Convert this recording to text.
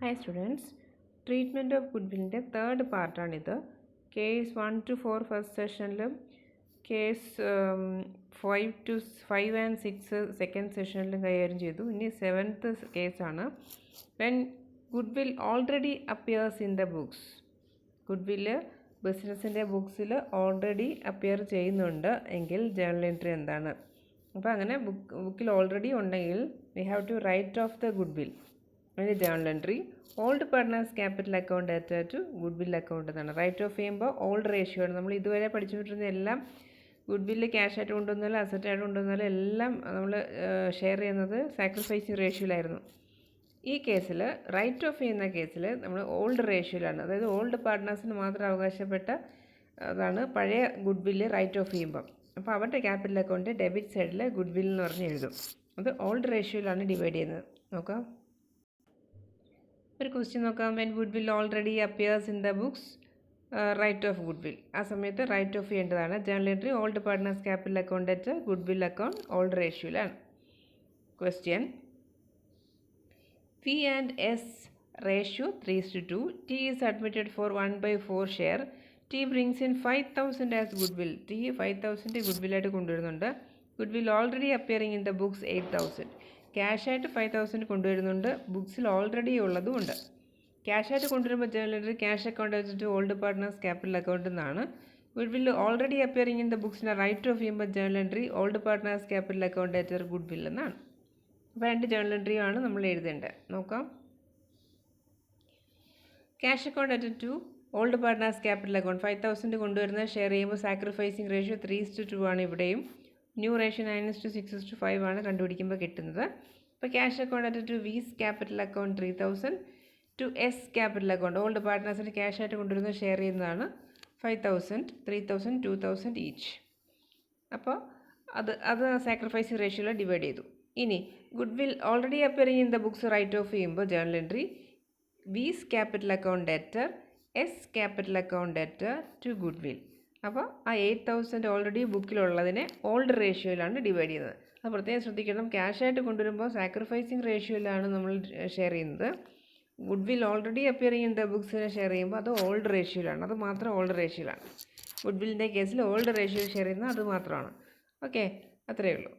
Hi students, treatment of goodwill third part ആണിത്. Case 1 to 4 first sessionലും case 5 to 5 and 6 second sessionലും കൈകാര്യം ചെയ്തു. ഇനി 7th കേസാണ്. When goodwill already appears in the books. Goodwill ബിസിനസ്സിൻ്റെ ബുക്സിൽ already appear ചെയ്യുന്നുണ്ട് എങ്കിൽ journal entry എന്താണ്? അപ്പോൾ അങ്ങനെ ബുക്കിൽ ഓൾറെഡി ഉണ്ടെങ്കിൽ we have to write off the goodwill. അതിന് journal entry old partners capital account data to goodwill account എന്നാണ്. റൈറ്റ് ഓഫ് ചെയ്യുമ്പോൾ ഓൾഡ് റേഷ്യോ ആണ്. നമ്മൾ ഇതുവരെ പഠിച്ചുകൊണ്ടിരുന്ന എല്ലാം ഗുഡ്വില്ല് ക്യാഷ് ആയിട്ട് കൊണ്ടുവന്നാലും അസറ്റായിട്ട് കൊണ്ടുവന്നാലും എല്ലാം നമ്മൾ ഷെയർ ചെയ്യുന്നത് സാക്രിഫൈസിങ് റേഷ്യോയിലായിരുന്നു. ഈ കേസിൽ റൈറ്റ് ഓഫ് ചെയ്യുന്ന കേസിൽ നമ്മൾ ഓൾഡ് റേഷ്യോയിലാണ്, അതായത് ഓൾഡ് പാർട്ട്നേഴ്സിന് മാത്രം അവകാശപ്പെട്ട അതാണ് പഴയ ഗുഡ്വില്ല് റൈറ്റ് ഓഫ് ചെയ്യുമ്പം. അപ്പോൾ അവരുടെ ക്യാപിറ്റൽ അക്കൗണ്ട് ഡെബിറ്റ് സൈഡിൽ ഗുഡ്വിൽ എന്ന് പറഞ്ഞ് എഴുതും. അത് ഓൾഡ് റേഷ്യോയിലാണ് ഡിവൈഡ് ചെയ്യുന്നത്. നോക്കാം, ഒരു ക്വസ്റ്റ്യൻ നോക്കാം. When goodwill already appears in the books write off goodwill. ആ സമയത്ത് റൈറ്റ് ഓഫ് ചെയ്യേണ്ടതാണ്. Journal entry old partners capital account at goodwill account old റേഷ്യോയിലാണ്. Question, P and S ratio 3:2. T is admitted for 1/4 share. T brings in 5,000 as goodwill. T 5,000 goodwill ആയിട്ട് കൊണ്ടുവരുന്നുണ്ട്. Goodwill already appearing in the books 8,000. Cash ആയിട്ട് 5,000 കൊണ്ടുവരുന്നുണ്ട്, ബുക്സിൽ already ഉള്ളതും ഉണ്ട്. Cash ആയിട്ട് കൊണ്ടുവരുമ്പോൾ journal entry cash account വെച്ചിട്ട് ഓൾഡ് പാർട്ട്നേഴ്സ് ക്യാപിറ്റൽ അക്കൗണ്ട് എന്നാണ്. Goodwill already appearing in the ബുക്സിനെ റൈറ്റ് ഓഫ് ചെയ്യുമ്പോൾ journal entry old partners capital account at goodwill എന്നാണ്. അപ്പോൾ രണ്ട് ജേർണൽ എൻട്രിയാണ് നമ്മൾ എഴുതേണ്ടത്. നോക്കാം, cash account at to old partners capital account 5,000 കൊണ്ടുവരുന്നത് ഷെയർ ചെയ്യുമ്പോൾ സാക്രിഫൈസിങ് റേഷ്യോ 3:2 ആണ് ഇവിടെയും. ന്യൂ റേഷ്യോ 9:6:5 ആണ് കണ്ടുപിടിക്കുമ്പോൾ കിട്ടുന്നത്. അപ്പോൾ cash account at to V's capital account 3,000 to S capital account old പാർട്ട്നേഴ്സിന് ക്യാഷ് ആയിട്ട് കൊണ്ടുവരുന്നത് ഷെയർ ചെയ്യുന്നതാണ് 5,000, 3,000, 2,000 ഈച്ച്. അപ്പോൾ അത് സാക്രിഫൈസിങ് റേഷ്യോയിൽ ഡിവൈഡ് ചെയ്തു. ഇനി goodwill already appearing in the books write off ചെയ്യുമ്പോൾ journal entry V's capital account debtor S capital account debtor to goodwill. അപ്പോൾ ആ 8,000 ഓൾറെഡി ബുക്കിലുള്ളതിനെ ഓൾഡ് റേഷ്യോയിലാണ് ഡിവൈഡ് ചെയ്യുന്നത്. അത് പ്രത്യേകം ശ്രദ്ധിക്കണം. ക്യാഷായിട്ട് കൊണ്ടുവരുമ്പോൾ സാക്രിഫൈസിങ് റേഷ്യോയിലാണ് നമ്മൾ ഷെയർ ചെയ്യുന്നത്. Goodwill already appearing in the ബുക്സിനെ ഷെയർ ചെയ്യുമ്പോൾ അത് ഓൾഡ് റേഷ്യോയിലാണ്, അത് മാത്രം ഓൾഡ് റേഷ്യോയിലാണ്. ഗുഡ്വില്ലിൻ്റെ കേസിൽ ഓൾഡ് റേഷ്യോയിൽ ഷെയർ ചെയ്യുന്നത് അത് മാത്രമാണ്. ഓക്കെ, അത്രയേ ഉള്ളൂ.